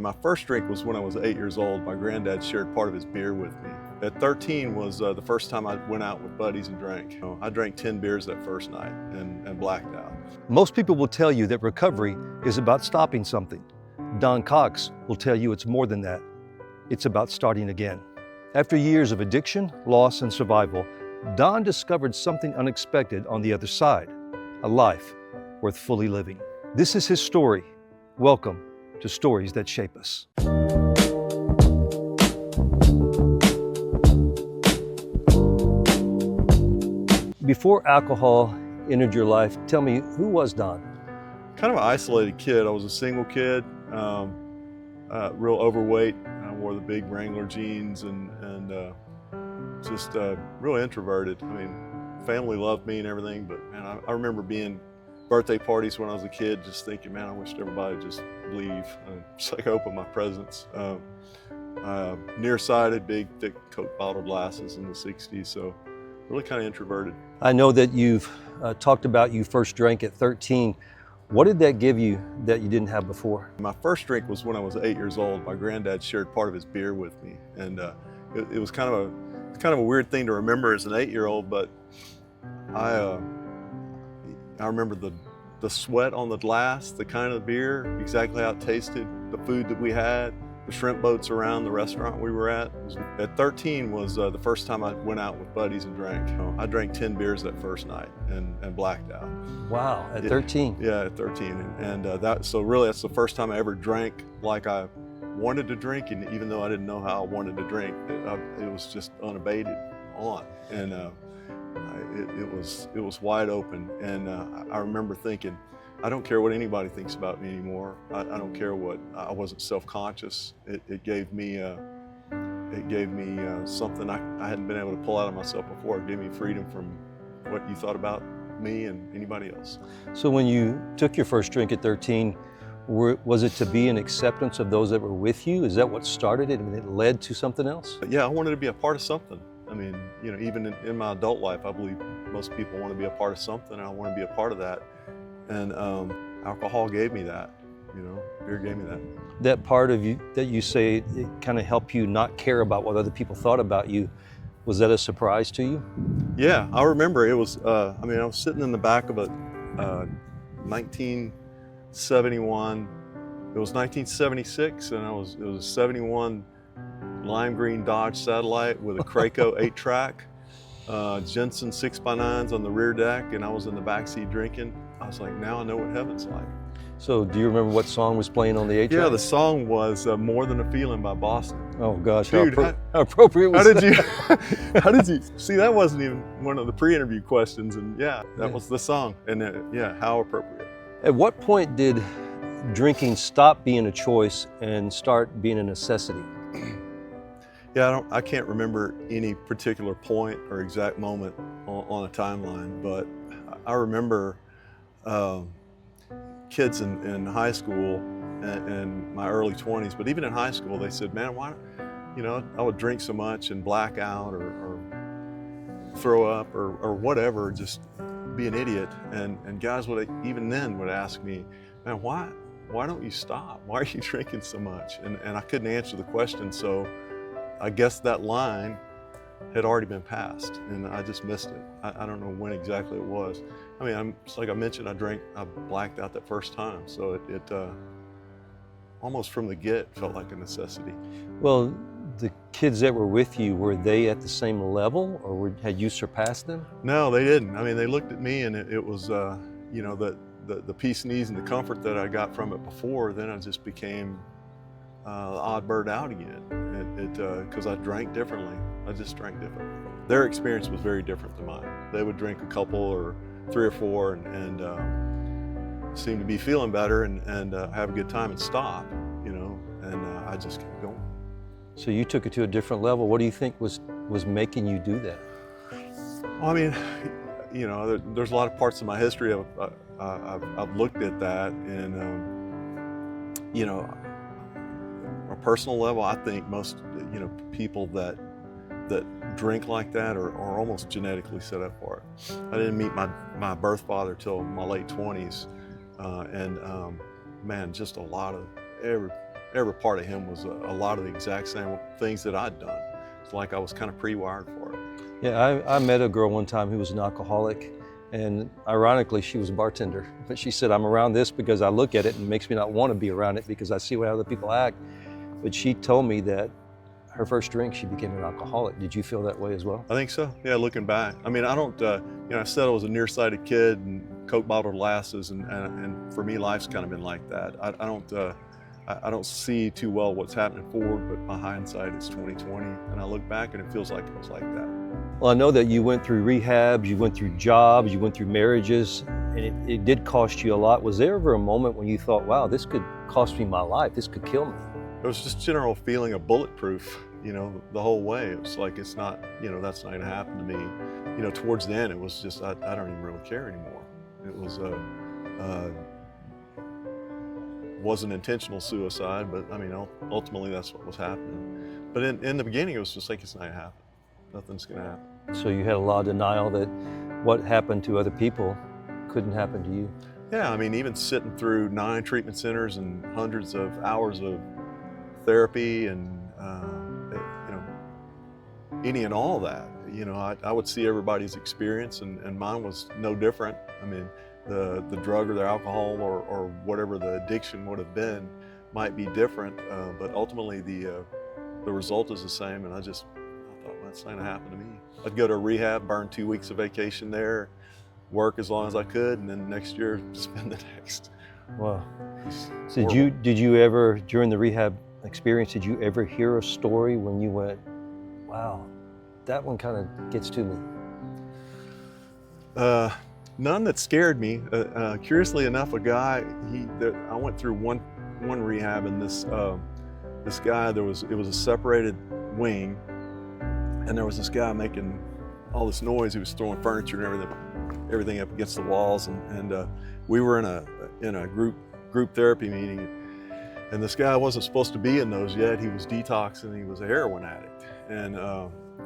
My first drink was when I was 8 years old. My granddad shared part of his beer with me. At 13 was the first time I went out with buddies and drank. I drank 10 beers that first night and blacked out. Most people will tell you that recovery is about stopping something. Don Cox will tell you it's more than that. It's about starting again. After years of addiction, loss, and survival, Don discovered something unexpected on the other side, a life worth fully living. This is his story. Welcome to Stories That Shape Us. Before alcohol entered your life, tell me, who was Don? Kind of an isolated kid. I was a single kid, real overweight. I wore the big Wrangler jeans and just real introverted. I mean, family loved me and everything, but man, I remember being birthday parties when I was a kid, just thinking, man, I wish everybody would just leave. Just like open my presents. Nearsighted, big, thick Coke bottle glasses in the 60s, so really kind of introverted. I know that you've talked about you first drank at 13. What did that give you that you didn't have before? My first drink was when I was 8 years old. My granddad shared part of his beer with me, and it was kind of a weird thing to remember as an 8-year-old, but I remember the sweat on the glass, the kind of beer, exactly how it tasted, the food that we had, the shrimp boats around the restaurant we were at. At 13 was the first time I went out with buddies and drank. I drank 10 beers that first night and blacked out. Wow, at 13? Yeah, at 13. So really that's the first time I ever drank like I wanted to drink, and even though I didn't know how I wanted to drink, it was just unabated on. And it was wide open, and I remember thinking, I don't care what anybody thinks about me anymore. I don't care what. I wasn't self-conscious. It gave me something I hadn't been able to pull out of myself before. It gave me freedom from what you thought about me and anybody else. So when you took your first drink at 13, was it to be an acceptance of those that were with you? Is that what started it and it led to something else? Yeah, I wanted to be a part of something. I mean, you know, even in my adult life, I believe most people want to be a part of something, and I want to be a part of that. And alcohol gave me that, you know, beer gave me that. That part of you that you say it kind of helped you not care about what other people thought about you, was that a surprise to you? Yeah, I remember it was, I was sitting in the back of a 1971, it was 1976, and it was a 71 lime green Dodge Satellite with a Craco 8-track, Jensen 6x9s on the rear deck, and I was in the backseat drinking. I was like, now I know what heaven's like. So do you remember what song was playing on the 8-track? Yeah, the song was More Than a Feeling by Boston. Oh gosh, dude, how appropriate was that? How did you, see, that wasn't even one of the pre-interview questions, and yeah, that was the song, and yeah, how appropriate. At what point did drinking stop being a choice and start being a necessity? Yeah, I can't remember any particular point or exact moment on a timeline, but I remember kids in high school and my early 20s, but even in high school, they said, man, why, you know, I would drink so much and black out or throw up or whatever, just be an idiot. And guys even then would ask me, man, why don't you stop? Why are you drinking so much? And I couldn't answer the question, so I guess that line had already been passed, and I just missed it. I don't know when exactly it was. I mean, like I mentioned, I blacked out that first time, so it almost from the get felt like a necessity. Well, the kids that were with you, were they at the same level, or had you surpassed them? No, they didn't. I mean, they looked at me, and it was, you know, the peace and ease and the comfort that I got from it before, then I just became the odd bird out again. Because I drank differently. I just drank differently. Their experience was very different than mine. They would drink a couple or 3 or 4 and seem to be feeling better and have a good time and stop, you know, and I just kept going. So you took it to a different level. What do you think was making you do that? Well, I mean, you know, there's a lot of parts of my history I've looked at that, and you know, on a personal level, I think most, you know, people that drink like that are almost genetically set up for it. I didn't meet my birth father till my late 20s, man, just a lot of every part of him was a lot of the exact same things that I'd done. It's like I was kind of pre-wired for it. Yeah, I met a girl one time who was an alcoholic, and ironically, she was a bartender. But she said, I'm around this because I look at it and it makes me not want to be around it because I see how other people act. But she told me that her first drink, she became an alcoholic. Did you feel that way as well? I think so, yeah, looking back. I mean, I don't, I said I was a nearsighted kid and Coke bottle glasses, and for me, life's kind of been like that. I don't see too well what's happening forward, but my hindsight is 2020, and I look back and it feels like it was like that. Well, I know that you went through rehab, you went through jobs, you went through marriages, and it did cost you a lot. Was there ever a moment when you thought, wow, this could cost me my life, this could kill me? It was just general feeling of bulletproof, the whole way. It was like, it's not, that's not gonna happen to me. Towards the end, it was just, I don't even really care anymore. It was, wasn't intentional suicide, but I mean, ultimately that's what was happening. But in the beginning, it was just like, it's not gonna happen. Nothing's gonna happen. So you had a lot of denial that what happened to other people couldn't happen to you. Yeah, I mean, even sitting through 9 treatment centers and hundreds of hours of therapy and, any and all that, I would see everybody's experience, and mine was no different. I mean, the drug or the alcohol or whatever the addiction would have been might be different, but ultimately the result is the same. And I thought, well, that's not gonna happen to me. I'd go to a rehab, burn 2 weeks of vacation there, work as long as I could, and then next year spend the next. Wow. So did you ever, during the rehab experience, did you ever hear a story when you went, wow, that one kind of gets to me? None that scared me. Curiously enough, a guy, I went through one rehab, and this guy, it was a separated wing, and there was this guy making all this noise. He was throwing furniture and everything up against the walls, and we were in a group therapy meeting, and this guy wasn't supposed to be in those yet. He was detoxing. He was a heroin addict, and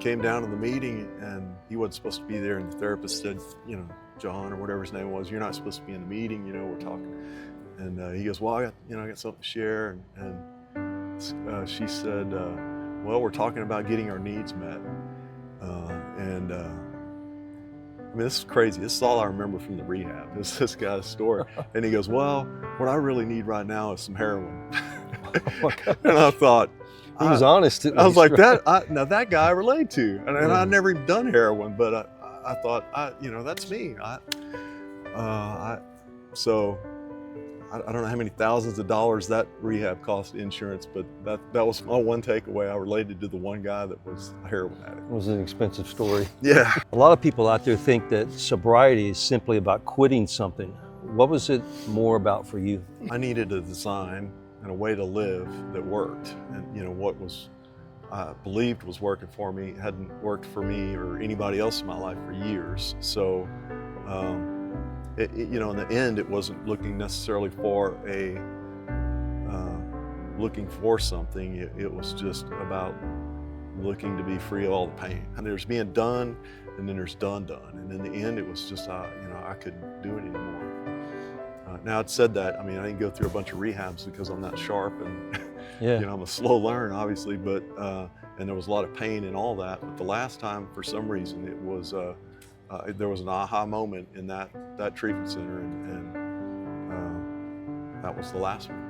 came down to the meeting, and he wasn't supposed to be there. And the therapist said, John or whatever his name was, you're not supposed to be in the meeting. We're talking, and he goes, well, I got something to share, and she said, well, we're talking about getting our needs met, and I mean, this is crazy. This is all I remember from the rehab. It's this guy's story. And he goes, well, what I really need right now is some heroin. And I thought, he was honest. I was like, now that guy I relate to. And I'd never even done heroin, but I thought, that's me. So I don't know how many thousands of dollars that rehab cost insurance, but that was my one takeaway. I related to the one guy that was a heroin addict. It was an expensive story. Yeah. A lot of people out there think that sobriety is simply about quitting something. What was it more about for you? I needed a design and a way to live that worked. And what I believed was working for me hadn't worked for me or anybody else in my life for years. So, in the end, it wasn't looking necessarily for looking for something. It was just about looking to be free of all the pain. And there's being done, and then there's done. And in the end, it was just, I couldn't do it anymore. Now, I'd said that, I didn't go through a bunch of rehabs because I'm not sharp, and Yeah. I'm a slow learner, obviously, but and there was a lot of pain and all that. But the last time, for some reason, it was there was an aha moment in that treatment center, and that was the last one.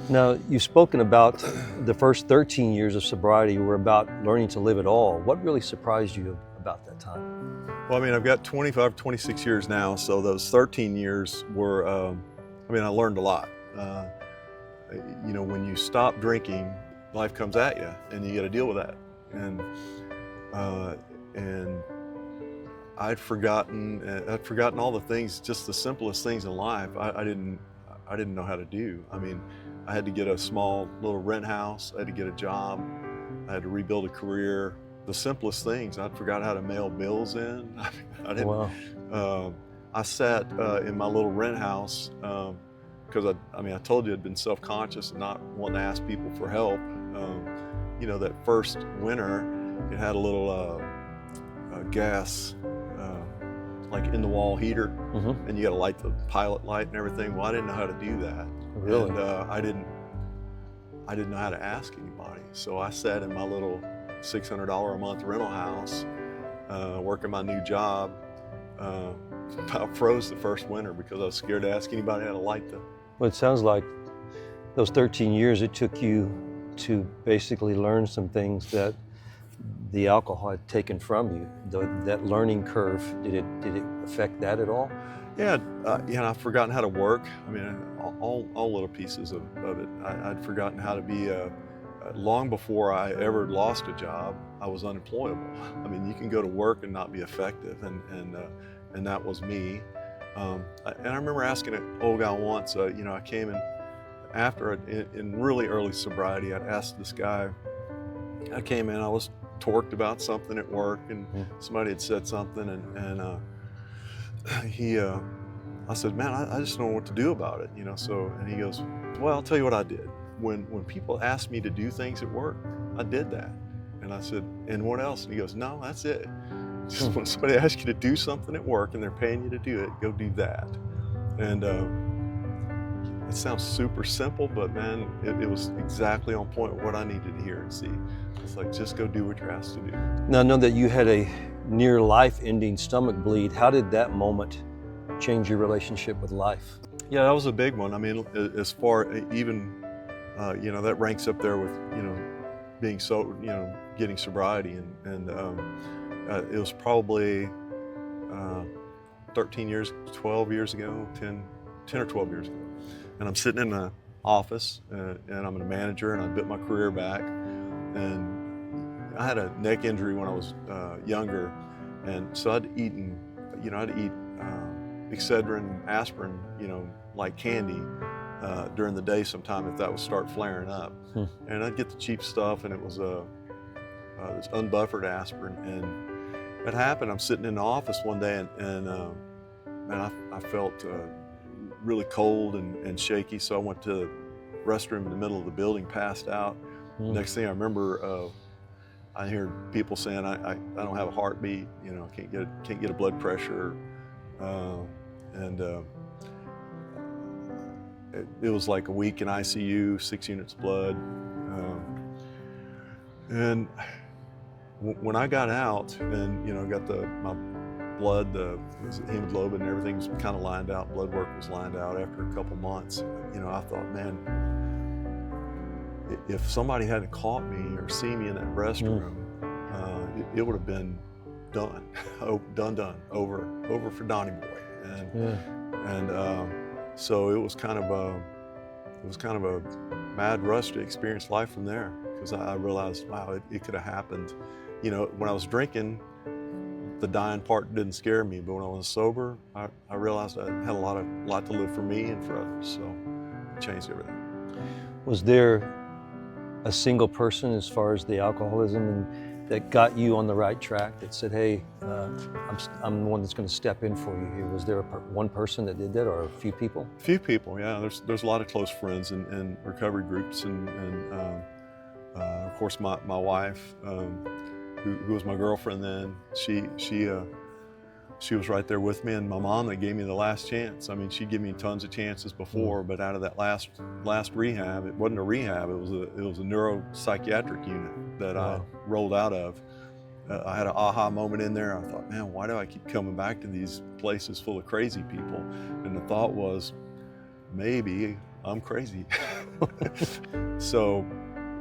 Now, you've spoken about the first 13 years of sobriety were about learning to live it all. What really surprised you about that time? Well, I've got 25, 26 years now, so those 13 years were, I learned a lot. When you stop drinking, life comes at you, and you got to deal with that. And I'd forgotten all the things, just the simplest things in life. I didn't know how to do. I had to get a small little rent house. I had to get a job. I had to rebuild a career. The simplest things. I'd forgot how to mail bills in. I didn't. Wow. I sat in my little rent house because I told you I'd been self-conscious and not wanting to ask people for help. That first winter, it had a little gas, like in the wall heater, Mm-hmm. and you got to light the pilot light and everything. Well, I didn't know how to do that. Really? And I didn't know how to ask anybody. So I sat in my little $600 a month rental house, working my new job. I froze the first winter because I was scared to ask anybody how to light the. Well, it sounds like those 13 years it took you to basically learn some things that the alcohol had taken from you. That learning curve, did it affect that at all? Yeah, I've forgotten how to work. I mean, all little pieces of it. I'd forgotten how to be, long before I ever lost a job, I was unemployable. I mean, you can go to work and not be effective, and that was me. And I remember asking an old guy once, I came in after, in really early sobriety, I'd asked this guy, I came in, I was torqued about something at work, and somebody had said something, and I said, man, I just don't know what to do about it, so, and he goes, well, I'll tell you what I did. When people asked me to do things at work, I did that. And I said, and what else? And he goes, no, that's it. Just when somebody asks you to do something at work and they're paying you to do it, go do that. And it sounds super simple, but man, it was exactly on point with what I needed to hear and see. It's like, just go do what you're asked to do. Now, I know that you had a near life-ending stomach bleed. How did that moment change your relationship with life? Yeah, that was a big one. I mean, as far even, that ranks up there with, being so, getting sobriety, and it was probably 12 years ago, 10 or 12 years ago. And I'm sitting in the office, and I'm a manager, and I bit my career back. And I had a neck injury when I was younger, and so I'd eat Excedrin, aspirin, like candy during the day sometime if that would start flaring up. And I'd get the cheap stuff, and it was this unbuffered aspirin. And it happened, I'm sitting in the office one day, and I felt really cold and shaky, so I went to the restroom in the middle of the building, passed out. Next thing I remember, I hear people saying, I don't have a heartbeat, can't get a blood pressure. It was like a week in ICU, 6 units of blood. And when I got out and, got my blood, the hemoglobin and everything was kind of lined out, blood work was lined out after a couple months, I thought, man, if somebody hadn't caught me or seen me in that restroom, it would have been done, over for Donnie Boy. So it was kind of a mad rush to experience life from there, because I realized, wow, it could have happened. When I was drinking, the dying part didn't scare me, but when I was sober, I realized I had a lot to live for me and for others. So it changed everything. Was there a single person, as far as the alcoholism, that got you on the right track, that said, hey, I'm the one that's going to step in for you here? Was there one person that did that, or a few people? A few people, yeah. There's a lot of close friends in recovery groups, and of course my wife, who was my girlfriend then, she was right there with me, and my mom that gave me the last chance. I mean, she'd given me tons of chances before, but out of that last rehab, it wasn't a rehab, it was a neuropsychiatric unit that I rolled out of. I had an aha moment in there. I thought, man, why do I keep coming back to these places full of crazy people? And the thought was, maybe I'm crazy. So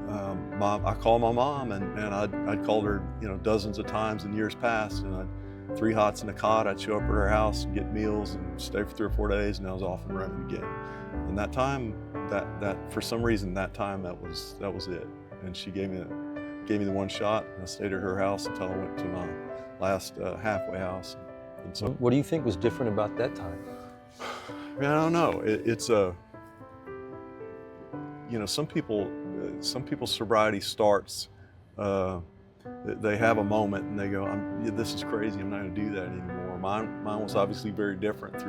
I called my mom, and I'd called her, dozens of times in years past, and 3 hots in a cot. I'd show up at her house and get meals and stay for 3 or 4 days, and I was off and running again. And that time, that for some reason, that was it. And she gave me the one shot, and I stayed at her house until I went to my last halfway house. And so, what do you think was different about that time? I mean, I don't know. It's some people's sobriety starts. They have a moment and they go, "This is crazy. I'm not going to do that anymore." Mine was obviously very different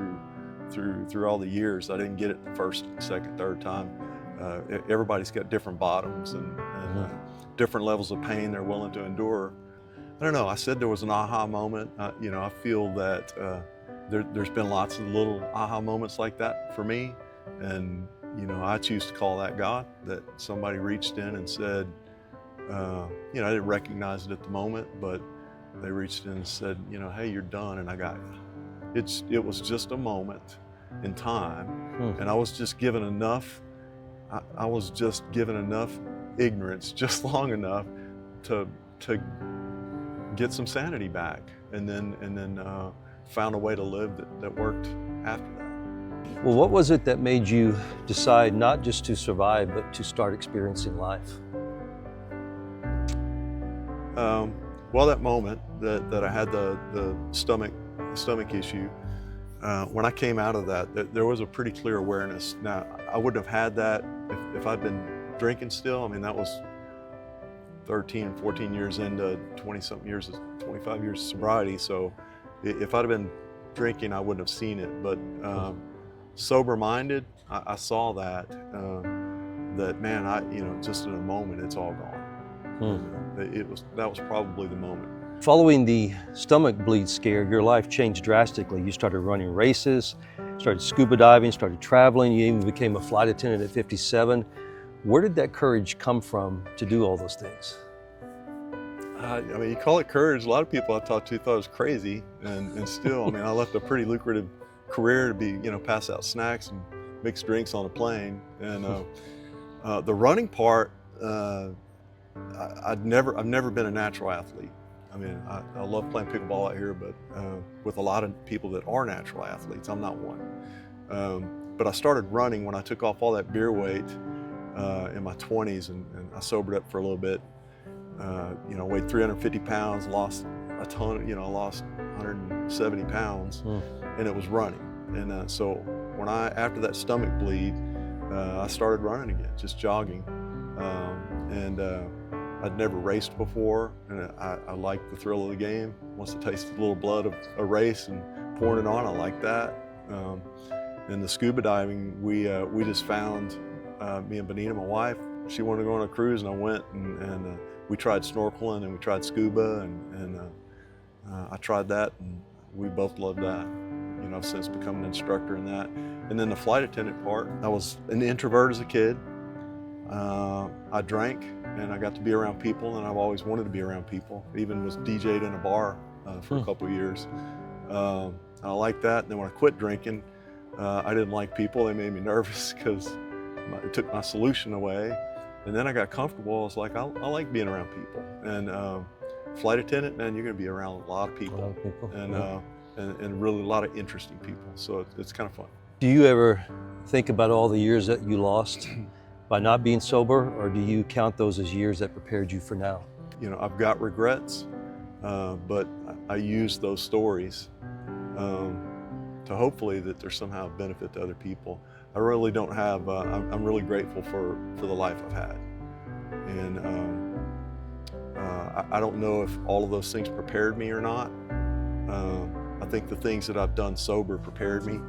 through all the years. I didn't get it the first, second, third time. Everybody's got different bottoms and different levels of pain they're willing to endure. I don't know. I said there was an aha moment. I feel that there's been lots of little aha moments like that for me, and I choose to call that God, that somebody reached in and said, I didn't recognize it at the moment, but they reached in and said, hey, you're done, and I got you. It was just a moment in time, and I was just given enough. I was just given enough ignorance, just long enough to get some sanity back, and then found a way to live that worked after that. Well, what was it that made you decide not just to survive, but to start experiencing life? Well, that moment that I had the stomach issue, when I came out of that, there was a pretty clear awareness. Now, I wouldn't have had that if I'd been drinking still. I mean, that was 13, 14 years into 20-something years, 25 years of sobriety. So if I'd have been drinking, I wouldn't have seen it. But sober-minded, I saw that, man, just in a moment, it's all gone. That was probably the moment. Following the stomach bleed scare, your life changed drastically. You started running races, started scuba diving, started traveling. You even became a flight attendant at 57. Where did that courage come from to do all those things? You call it courage. A lot of people I talked to thought it was crazy, and still, I left a pretty lucrative career to be, pass out snacks and mix drinks on a plane. And the running part, I've never been a natural athlete. I love playing pickleball out here, but with a lot of people that are natural athletes, I'm not one. But I started running when I took off all that beer weight in my 20s, and I sobered up for a little bit. Weighed 350 pounds, lost a ton, lost 170 pounds, and it was running. And so after that stomach bleed, I started running again, just jogging. I'd never raced before, and I liked the thrill of the game. Once I tasted a little blood of a race and pouring it on, I liked that. And the scuba diving, we just found, me and Bonita, my wife, she wanted to go on a cruise, and I went, and we tried snorkeling, and we tried scuba, and I tried that, and we both loved that. I've since become an instructor in that. And then the flight attendant part, I was an introvert as a kid. I drank, and I got to be around people, and I've always wanted to be around people. Even was DJ'd in a bar for a couple of years. I liked that. And then when I quit drinking, I didn't like people. They made me nervous because it took my solution away. And then I got comfortable. I was like, I like being around people. And flight attendant, man, you're going to be around a lot of people, and really a lot of interesting people. So it's kind of fun. Do you ever think about all the years that you lost by not being sober, or do you count those as years that prepared you for now? I've got regrets, but I use those stories to hopefully that there's somehow a benefit to other people. I really don't have, I'm really grateful for the life I've had. And I don't know if all of those things prepared me or not. I think the things that I've done sober prepared me.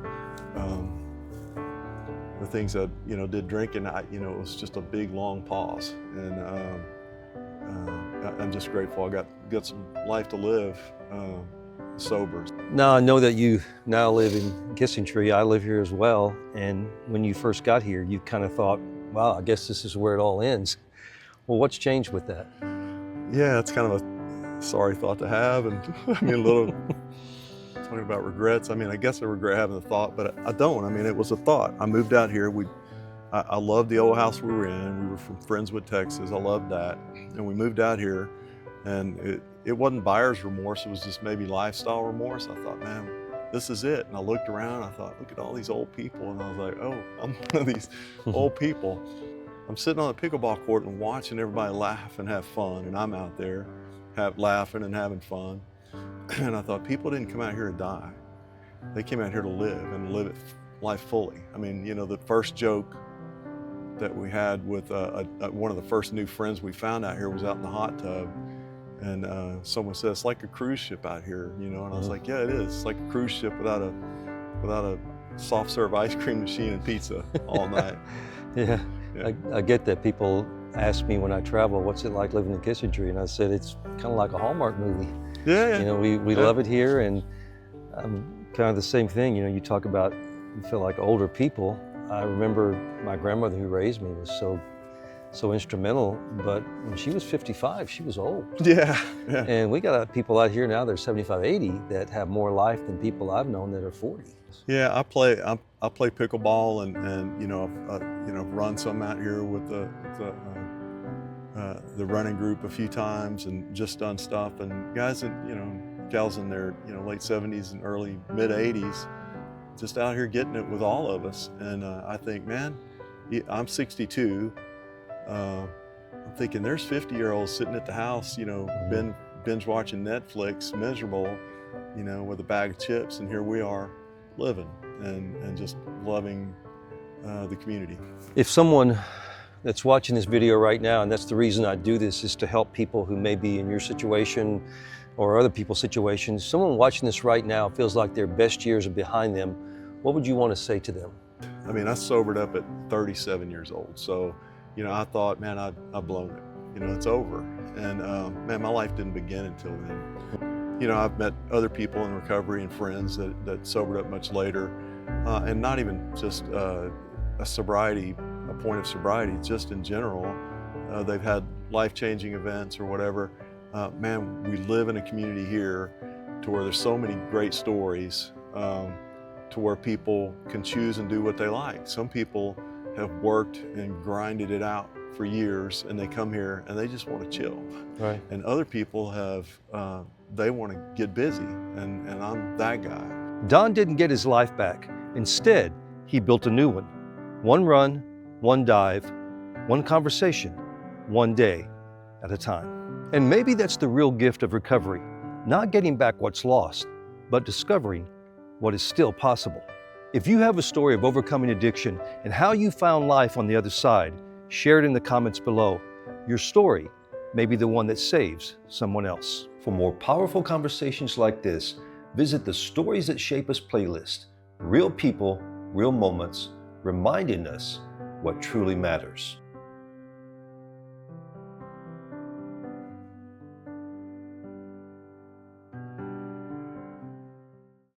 The things I, did drinking, it was just a big, long pause. And I'm just grateful I got some life to live sober. Now I know that you now live in Kissing Tree. I live here as well. And when you first got here, you kind of thought, wow, I guess this is where it all ends. Well, what's changed with that? Yeah, it's kind of a sorry thought to have. And a little talking about regrets. I guess I regret having the thought, but I don't. It was a thought. I moved out here. I loved the old house we were in. We were from Friendswood, Texas. I loved that. And we moved out here, and it wasn't buyer's remorse. It was just maybe lifestyle remorse. I thought, man, this is it. And I looked around. I thought, look at all these old people. And I was like, oh, I'm one of these old people. I'm sitting on the pickleball court and watching everybody laugh and have fun. And I'm out there laughing and having fun. And I thought, people didn't come out here to die. They came out here to live and live life fully. The first joke that we had with one of the first new friends we found out here was out in the hot tub. And someone said, it's like a cruise ship out here, and I was like, yeah, it is. It's like a cruise ship without a soft serve ice cream machine and pizza all night. Yeah. I get that. People ask me when I travel, what's it like living in Kissing Tree? And I said, it's kind of like a Hallmark movie. Yeah. We love it here, and kind of the same thing. You talk about, you feel like older people. I remember my grandmother who raised me was so instrumental, but when she was 55, she was old. Yeah, yeah. And we got people out here now, they're 75, 80, that have more life than people I've known that are 40. Yeah, I play pickleball and you know run some out here with the running group a few times and just done stuff, and guys and gals in their late 70s and early mid 80s just out here getting it with all of us. And I think, man, I'm 62. I'm thinking there's 50-year-olds sitting at the house, binge watching Netflix, miserable, with a bag of chips, and here we are living and just loving the community. If someone that's watching this video right now, and that's the reason I do this, is to help people who may be in your situation or other people's situations, someone watching this right now feels like their best years are behind them, what would you want to say to them? I mean, I sobered up at 37 years old, so I thought, man, I've blown it. It's over. And man, my life didn't begin until then. I've met other people in recovery and friends that sobered up much later, and not even just a point of sobriety, just in general. They've had life-changing events or whatever. Man, we live in a community here to where there's so many great stories, to where people can choose and do what they like. Some people have worked and grinded it out for years, and they come here and they just want to chill. Right. And other people have, they want to get busy, and I'm that guy. Don didn't get his life back. Instead, he built a new one. One run, one dive, one conversation, one day at a time. And maybe that's the real gift of recovery, not getting back what's lost, but discovering what is still possible. If you have a story of overcoming addiction and how you found life on the other side, share it in the comments below. Your story may be the one that saves someone else. For more powerful conversations like this, visit the Stories That Shape Us playlist. Real people, real moments, reminding us what truly matters.